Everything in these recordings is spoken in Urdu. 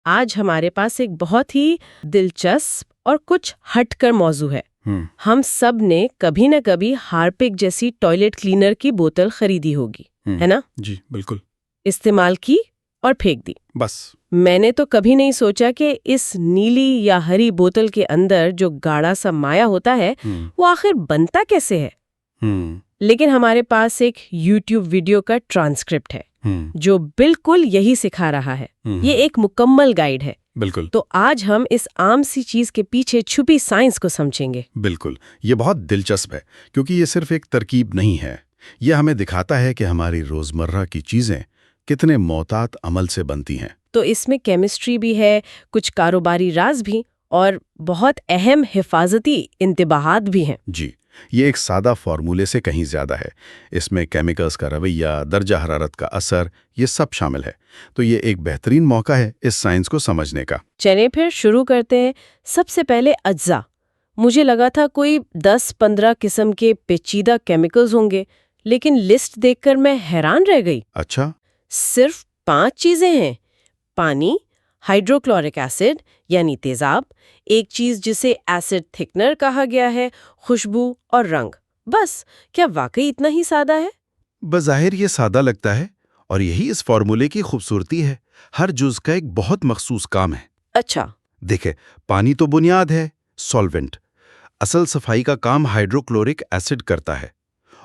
آج ہمارے پاس ایک بہت ہی دلچسپ اور کچھ ہٹ کر موضوع ہے۔ ہم سب نے کبھی نہ کبھی ہارپک جیسی ٹوائلٹ کلینر کی بوتل خریدی ہوگی، ہے نا؟ جی بالکل۔ استعمال کی اور پھینک دی۔ بس میں نے تو کبھی نہیں سوچا کہ اس نیلی یا ہری بوتل کے اندر جو گاڑھا سا مایا ہوتا ہے وہ آخر بنتا کیسے ہے۔ لیکن ہمارے پاس ایک یوٹیوب ویڈیو کا ٹرانسکرپٹ ہے جو بالکل یہی سکھا رہا ہے۔ یہ ایک مکمل گائیڈ ہے۔ بالکل۔ تو آج ہم اس عام سی چیز کے پیچھے چھپی سائنس کو سمجھیں گے۔ بالکل، یہ بہت دلچسپ ہے کیونکہ یہ صرف ایک ترکیب نہیں ہے، یہ ہمیں دکھاتا ہے کہ ہماری روزمرہ کی چیزیں کتنے محتاط عمل سے بنتی ہیں۔ تو اس میں کیمسٹری بھی ہے، کچھ کاروباری راز بھی، اور بہت اہم حفاظتی انتباہات بھی ہیں۔ جی، یہ ایک سادہ فارمولے سے کہیں زیادہ ہے۔ اس میں کیمیکلز کا رویہ، درجہ حرارت کا اثر، یہ سب شامل ہے۔ تو یہ ایک بہترین موقع ہے اس سائنس کو سمجھنے کا۔ چلیں پھر شروع کرتے ہیں۔ سب سے پہلے اجزاء۔ مجھے لگا تھا کوئی 10-15 قسم کے پیچیدہ کیمیکلز ہوں گے، لیکن لسٹ دیکھ کر میں حیران رہ گئی۔ اچھا؟ صرف 5 چیزیں ہیں: پانی، ہائیڈروکلورک ایسڈ یعنی تیزاب، ایک چیز جسے ایسڈ تھکنر کہا گیا ہے، خوشبو اور رنگ۔ بس، کیا واقعی اتنا ہی سادہ ہے؟ بظاہر یہ سادہ لگتا ہے، اور یہی اس فارمولے کی خوبصورتی ہے۔ ہر جز کا ایک بہت مخصوص کام ہے۔ اچھا۔ دیکھیں، پانی تو بنیاد ہے، سولونٹ۔ اصل صفائی کا کام ہائیڈروکلورک ایسڈ کرتا ہے،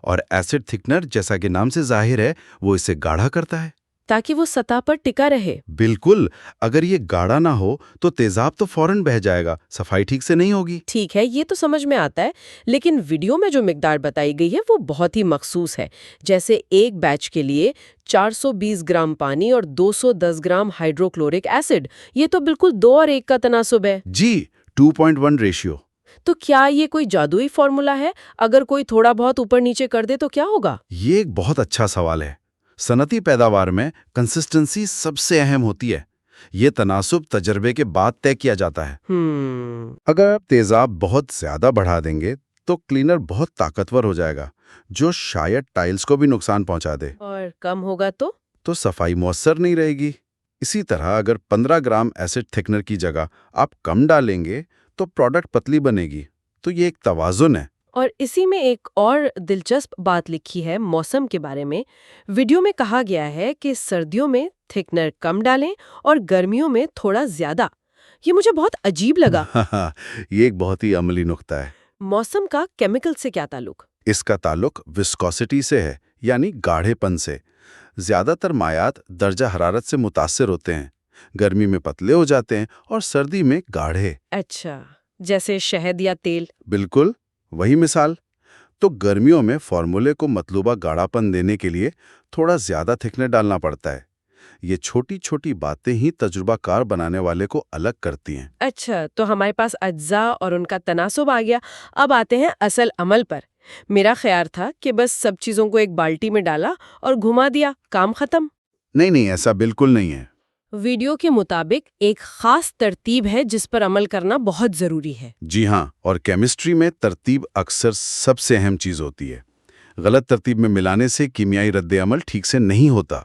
اور ایسڈ تھکنر جیسا کہ نام سے ظاہر ہے وہ اسے گاڑھا کرتا ہے تاکہ وہ سطح پر ٹکا رہے۔ بالکل، اگر یہ گاڑھا نہ ہو تو تیزاب تو فوراً بہہ جائے گا، صفائی ٹھیک سے نہیں ہوگی۔ ٹھیک ہے، یہ تو سمجھ میں آتا ہے، لیکن ویڈیو میں جو مقدار بتائی گئی ہے وہ بہت ہی مخصوص ہے۔ جیسے ایک بیچ کے لیے 420 گرام پانی اور 210 گرام ہائیڈروکلورک ایسڈ، یہ تو بالکل 2 اور 1 کا تناسب ہے۔ جی، 2.1 ریشیو۔ تو کیا یہ کوئی جادوئی فارمولا ہے؟ اگر کوئی تھوڑا بہت اوپر نیچے کر دے تو کیا ہوگا؟ یہ ایک بہت اچھا سوال ہے۔ صنعتی پیداوار میں کنسسٹنسی سب سے اہم ہوتی ہے۔ یہ تناسب تجربے کے بعد طے کیا جاتا ہے۔ اگر آپ تیزاب بہت زیادہ بڑھا دیں گے تو کلینر بہت طاقتور ہو جائے گا، جو شاید ٹائلز کو بھی نقصان پہنچا دے۔ اور کم ہوگا تو صفائی مؤثر نہیں رہے گی۔ اسی طرح اگر 15 گرام ایسڈ تھکنر کی جگہ آپ کم ڈالیں گے تو پروڈکٹ پتلی بنے گی۔ تو یہ ایک توازن ہے۔ اور اسی میں ایک اور دلچسپ بات لکھی ہے موسم کے بارے میں۔ ویڈیو میں کہا گیا ہے کہ سردیوں میں تھکنر کم ڈالیں اور گرمیوں میں تھوڑا زیادہ۔ یہ مجھے بہت عجیب لگا۔ یہ ایک بہت ہی عملی نقطہ ہے۔ موسم کا کیمیکل سے کیا تعلق؟ اس کا تعلق وسکوسٹی سے ہے، یعنی گاڑھے پن سے۔ زیادہ تر مائعات درجہ حرارت سے متاثر ہوتے ہیں، گرمی میں پتلے ہو جاتے ہیں اور سردی میں گاڑھے۔ اچھا، جیسے شہد یا تیل۔ بالکل وہی مثال۔ تو گرمیوں میں فارمولے کو مطلوبہ گاڑھا پن دینے کے لیے تھوڑا زیادہ تھکنر ڈالنا پڑتا ہے۔ یہ چھوٹی چھوٹی باتیں ہی تجربہ کار بنانے والے کو الگ کرتی ہیں۔ اچھا، تو ہمارے پاس اجزاء اور ان کا تناسب آ گیا۔ اب آتے ہیں اصل عمل پر۔ میرا خیال تھا کہ بس سب چیزوں کو ایک بالٹی میں ڈالا اور گھما دیا، کام ختم۔ نہیں، ایسا بالکل نہیں ہے۔ ویڈیو کے مطابق ایک خاص ترتیب ہے جس پر عمل کرنا بہت ضروری ہے۔ جی ہاں، اور کیمسٹری میں ترتیب اکثر سب سے اہم چیز ہوتی ہے۔ غلط ترتیب میں ملانے سے کیمیائی رد عمل ٹھیک سے نہیں ہوتا۔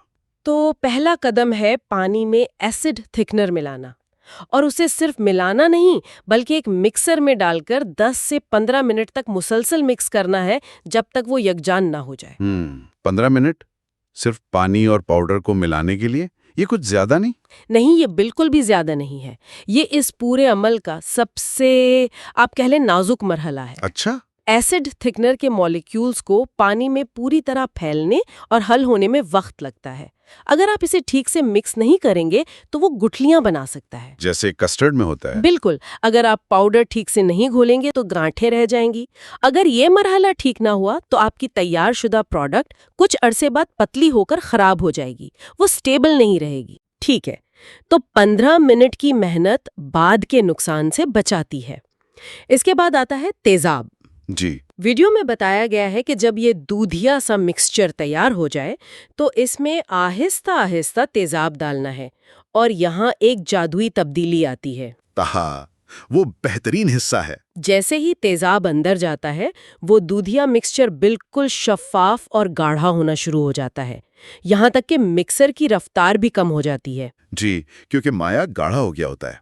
تو پہلا قدم ہے پانی میں ایسڈ تھکنر ملانا، اور اسے صرف ملانا نہیں بلکہ ایک مکسر میں ڈال کر 10 سے 15 منٹ تک مسلسل مکس کرنا ہے جب تک وہ یکجان نہ ہو جائے۔ 15 منٹ صرف پانی اور پاؤڈر کو ملانے کے لیے؟ یہ کچھ زیادہ نہیں؟ نہیں، یہ بالکل بھی زیادہ نہیں ہے۔ یہ اس پورے عمل کا سب سے آپ کہہ لیں نازک مرحلہ ہے۔ اچھا۔ ایسڈ تھکنر کے مالیکیولز کو پانی میں پوری طرح پھیلنے اور حل ہونے میں وقت لگتا ہے۔ اگر آپ اسے ٹھیک سے مکس نہیں کریں گے تو وہ گٹھلیاں بنا سکتا ہے، جیسے کسٹرڈ میں ہوتا ہے۔ بالکل۔ اگر آپ پاؤڈر ٹھیک سے نہیں گھولیں گے تو گانٹھیں رہ جائیں گی۔ اگر یہ مرحلہ ٹھیک نہ ہوا تو آپ کی تیار شدہ پروڈکٹ کچھ عرصے بعد پتلی ہو کر خراب ہو جائے گی، وہ سٹیبل نہیں رہے گی۔ ٹھیک ہے، تو 15 منٹ کی محنت بعد کے نقصان سے بچاتی ہے۔ اس کے بعد آتا ہے تیزاب۔ جی، ویڈیو میں بتایا گیا ہے کہ جب یہ دودھیا سا مکسچر تیار ہو جائے تو اس میں آہستہ آہستہ تیزاب ڈالنا ہے، اور یہاں ایک جادوئی تبدیلی آتی ہے۔ تہا وہ بہترین حصہ ہے۔ جیسے ہی تیزاب اندر جاتا ہے وہ دودھیا مکسچر بالکل شفاف اور گاڑھا ہونا شروع ہو جاتا ہے، یہاں تک کہ مکسر کی رفتار بھی کم ہو جاتی ہے۔ جی، کیونکہ مایا گاڑھا ہو گیا ہوتا ہے۔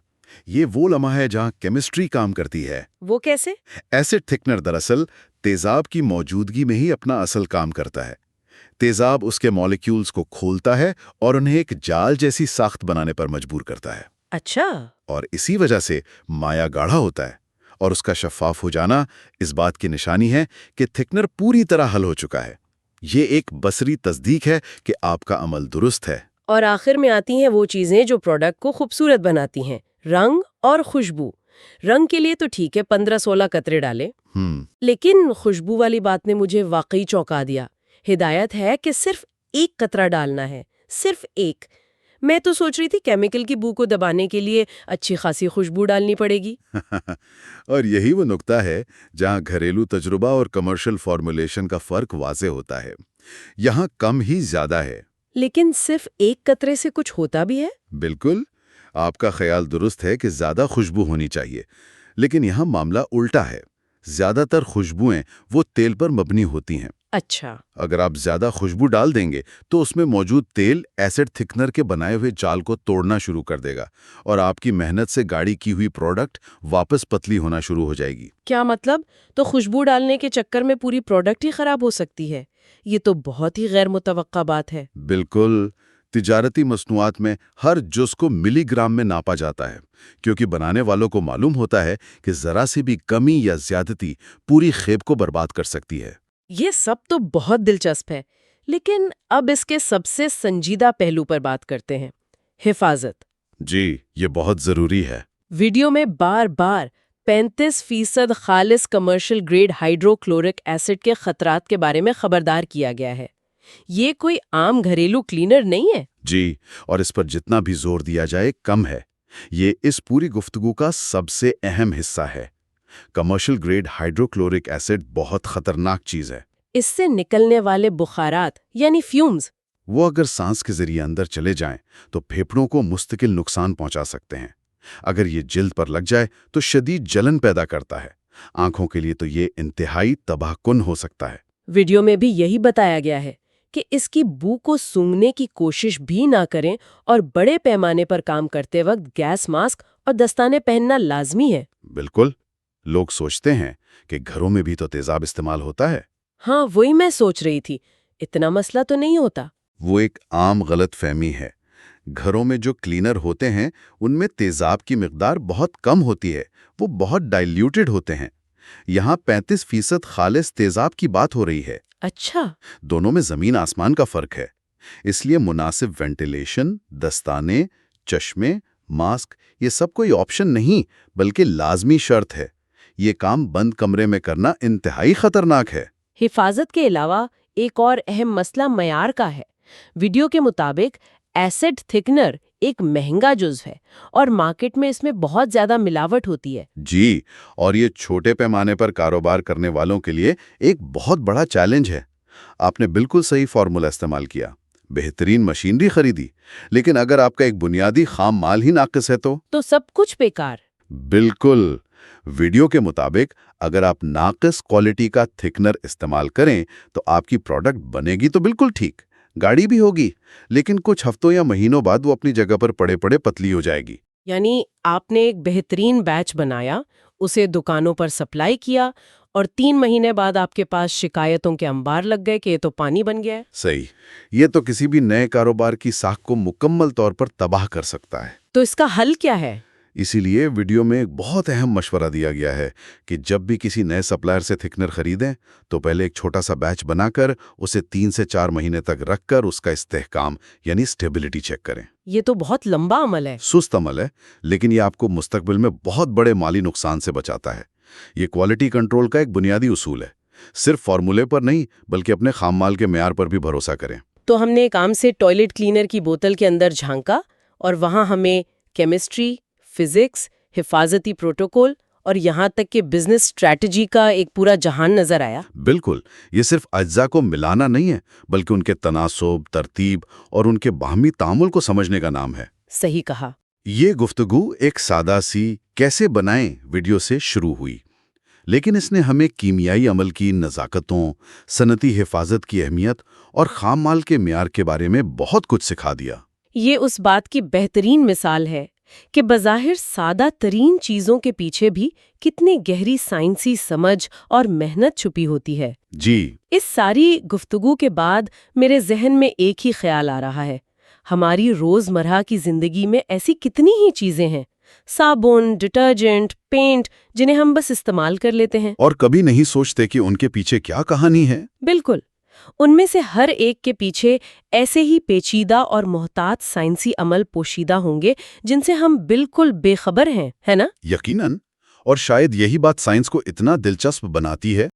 یہ وہ لمحہ ہے جہاں کیمسٹری کام کرتی ہے۔ وہ کیسے؟ ایسڈ تھکنر دراصل تیزاب کی موجودگی میں ہی اپنا اصل کام کرتا ہے۔ تیزاب اس کے مالیکیولز کو کھولتا ہے اور انہیں ایک جال جیسی ساخت بنانے پر مجبور کرتا ہے۔ اچھا۔ اور اسی وجہ سے مایا گاڑھا ہوتا ہے، اور اس کا شفاف ہو جانا اس بات کی نشانی ہے کہ تھکنر پوری طرح حل ہو چکا ہے۔ یہ ایک بصری تصدیق ہے کہ آپ کا عمل درست ہے۔ اور آخر میں آتی ہیں وہ چیزیں جو پروڈکٹ کو خوبصورت بناتی ہیں، رنگ اور خوشبو۔ رنگ کے لیے تو ٹھیک ہے 15-16 قطرے ڈالے، لیکن خوشبو والی بات نے مجھے واقعی چونکا دیا۔ ہدایت ہے کہ صرف ایک قطرہ ڈالنا ہے، صرف ایک۔ میں تو سوچ رہی تھی کیمیکل کی بو کو دبانے کے لیے اچھی خاصی خوشبو ڈالنی پڑے گی۔ اور یہی وہ نقطہ ہے جہاں گھریلو تجربہ اور کمرشل فارمولیشن کا فرق واضح ہوتا ہے۔ یہاں کم ہی زیادہ ہے۔ لیکن صرف ایک قطرے سے کچھ ہوتا بھی ہے؟ بالکل، آپ کا خیال درست ہے کہ زیادہ خوشبو ہونی چاہیے، لیکن یہاں معاملہ الٹا ہے۔ زیادہ تر خوشبوئیں وہ تیل پر مبنی ہوتی ہیں۔ اچھا۔ اگر آپ زیادہ خوشبو ڈال دیں گے تو اس میں موجود تیل ایسڈ تھکنر کے بنائے ہوئے جال کو توڑنا شروع کر دے گا، اور آپ کی محنت سے گاڑی کی ہوئی پروڈکٹ واپس پتلی ہونا شروع ہو جائے گی۔ کیا مطلب؟ تو خوشبو ڈالنے کے چکر میں پوری پروڈکٹ ہی خراب ہو سکتی ہے؟ یہ تو بہت ہی غیر متوقع بات ہے۔ بالکل، تجارتی مصنوعات میں ہر جز کو ملی گرام میں ناپا جاتا ہے، کیونکہ بنانے والوں کو معلوم ہوتا ہے کہ ذرا سی بھی کمی یا زیادتی پوری کھیپ کو برباد کر سکتی ہے۔ یہ سب تو بہت دلچسپ ہے، لیکن اب اس کے سب سے سنجیدہ پہلو پر بات کرتے ہیں، حفاظت۔ جی، یہ بہت ضروری ہے۔ ویڈیو میں بار بار 35% خالص commercial grade hydrochloric acid کے خطرات کے بارے میں خبردار کیا گیا ہے۔ یہ کوئی عام گھریلو کلینر نہیں ہے۔ جی، اور اس پر جتنا بھی زور دیا جائے کم ہے۔ یہ اس پوری گفتگو کا سب سے اہم حصہ ہے۔ Commercial grade hydrochloric acid بہت خطرناک چیز ہے۔ اس سے نکلنے والے بخارات یعنی فیومز، وہ اگر سانس کے ذریعے اندر چلے جائیں تو پھیپھڑوں کو مستقل نقصان پہنچا سکتے ہیں۔ اگر یہ جلد پر لگ جائے تو شدید جلن پیدا کرتا ہے۔ آنکھوں کے لیے تو یہ انتہائی تباہ کن ہو سکتا ہے۔ ویڈیو میں بھی یہی بتایا گیا ہے کہ اس کی بو کو سونگھنے کی کوشش بھی نہ کریں، اور بڑے پیمانے پر کام کرتے وقت گیس ماسک اور دستانے پہننا لازمی ہے۔ بالکل، لوگ سوچتے ہیں کہ گھروں میں بھی تو تیزاب استعمال ہوتا ہے۔ ہاں، وہی میں سوچ رہی تھی، اتنا مسئلہ تو نہیں ہوتا۔ وہ ایک عام غلط فہمی ہے۔ گھروں میں جو کلینر ہوتے ہیں ان میں تیزاب کی مقدار بہت کم ہوتی ہے، وہ بہت ڈائلیوٹڈ ہوتے ہیں۔ یہاں 35% خالص تیزاب کی بات ہو رہی ہے۔ اچھا۔ دونوں میں زمین آسمان کا فرق ہے۔ اس لیے مناسب وینٹیلیشن، دستانے، چشمے، ماسک، یہ سب کوئی آپشن نہیں بلکہ لازمی شرط ہے۔ یہ کام بند کمرے میں کرنا انتہائی خطرناک ہے۔ حفاظت کے علاوہ ایک اور اہم مسئلہ معیار کا ہے۔ ویڈیو کے مطابق ایسڈ تھکنر ایک مہنگا جز ہے، اور مارکیٹ میں اس میں بہت زیادہ ملاوٹ ہوتی ہے۔ جی، اور یہ چھوٹے پیمانے پر کاروبار کرنے والوں کے لیے ایک بہت بڑا چیلنج ہے۔ آپ نے بالکل صحیح فارمولا استعمال کیا، بہترین مشینری خریدی، لیکن اگر آپ کا ایک بنیادی خام مال ہی ناقص ہے تو سب کچھ بیکار۔ بالکل۔ ویڈیو کے مطابق اگر آپ ناقص کوالٹی کا تھکنر استعمال کریں تو آپ کی پروڈکٹ بنے گی تو بالکل ٹھیک، گاڑی بھی ہوگی، لیکن کچھ ہفتوں یا مہینوں بعد وہ اپنی جگہ پر پڑے پڑے پتلی ہو جائے گی۔ یعنی آپ نے ایک بہترین بیچ بنایا، اسے دکانوں پر سپلائی کیا، اور 3 مہینے بعد آپ کے پاس شکایتوں کے انبار لگ گئے کہ یہ تو پانی بن گیا ہے۔ صحیح، یہ تو کسی بھی نئے کاروبار کی ساکھ کو مکمل طور پر تباہ کر سکتا ہے۔ تو اس کا حل کیا ہے؟ اسی لیے ویڈیو میں ایک بہت اہم مشورہ دیا گیا ہے کہ جب بھی کسی نئے سپلائر سے تھکنر خریدیں تو پہلے ایک چھوٹا سا بیچ بنا کر اسے 3 سے 4 مہینے تک رکھ کر اس کا استحکام یعنی اسٹیبلٹی چیک کریں۔ یہ تو بہت لمبا عمل ہے۔ سست عمل ہے، لیکن یہ آپ کو مستقبل میں بہت بڑے مالی نقصان سے بچاتا ہے۔ یہ کوالٹی کنٹرول کا ایک بنیادی اصول ہے۔ صرف فارمولے پر نہیں بلکہ اپنے خام مال کے معیار پر بھی بھروسہ کریں۔ تو ہم نے ایک عام سے ٹوائلٹ کلینر کی بوتل کے اندر جھانکا، اور وہاں ہمیں کیمسٹری، فزکس، حفاظتی پروٹوکول اور یہاں تک کہ بزنس اسٹریٹجی کا ایک پورا جہان نظر آیا۔ بالکل، یہ صرف اجزاء کو ملانا نہیں ہے بلکہ ان کے تناسب، ترتیب اور ان کے باہمی تعامل کو سمجھنے کا نام ہے۔ صحیح کہا۔ یہ گفتگو ایک سادہ سی کیسے بنائیں ویڈیو سے شروع ہوئی، لیکن اس نے ہمیں کیمیائی عمل کی نزاکتوں، صنعتی حفاظت کی اہمیت اور خام مال کے معیار کے بارے میں بہت کچھ سکھا دیا۔ یہ اس بات کی بہترین مثال ہے کہ بظاہر سادہ ترین چیزوں کے پیچھے بھی کتنی گہری سائنسی سمجھ اور محنت چھپی ہوتی ہے۔ جی، اس ساری گفتگو کے بعد میرے ذہن میں ایک ہی خیال آ رہا ہے، ہماری روزمرہ کی زندگی میں ایسی کتنی ہی چیزیں ہیں، صابن، ڈٹرجنٹ، پینٹ، جنہیں ہم بس استعمال کر لیتے ہیں اور کبھی نہیں سوچتے کہ ان کے پیچھے کیا کہانی ہے۔ بالکل، ان میں سے ہر ایک کے پیچھے ایسے ہی پیچیدہ اور محتاط سائنسی عمل پوشیدہ ہوں گے جن سے ہم بالکل بے خبر ہیں، ہے نا؟ یقیناً، اور شاید یہی بات سائنس کو اتنا دلچسپ بناتی ہے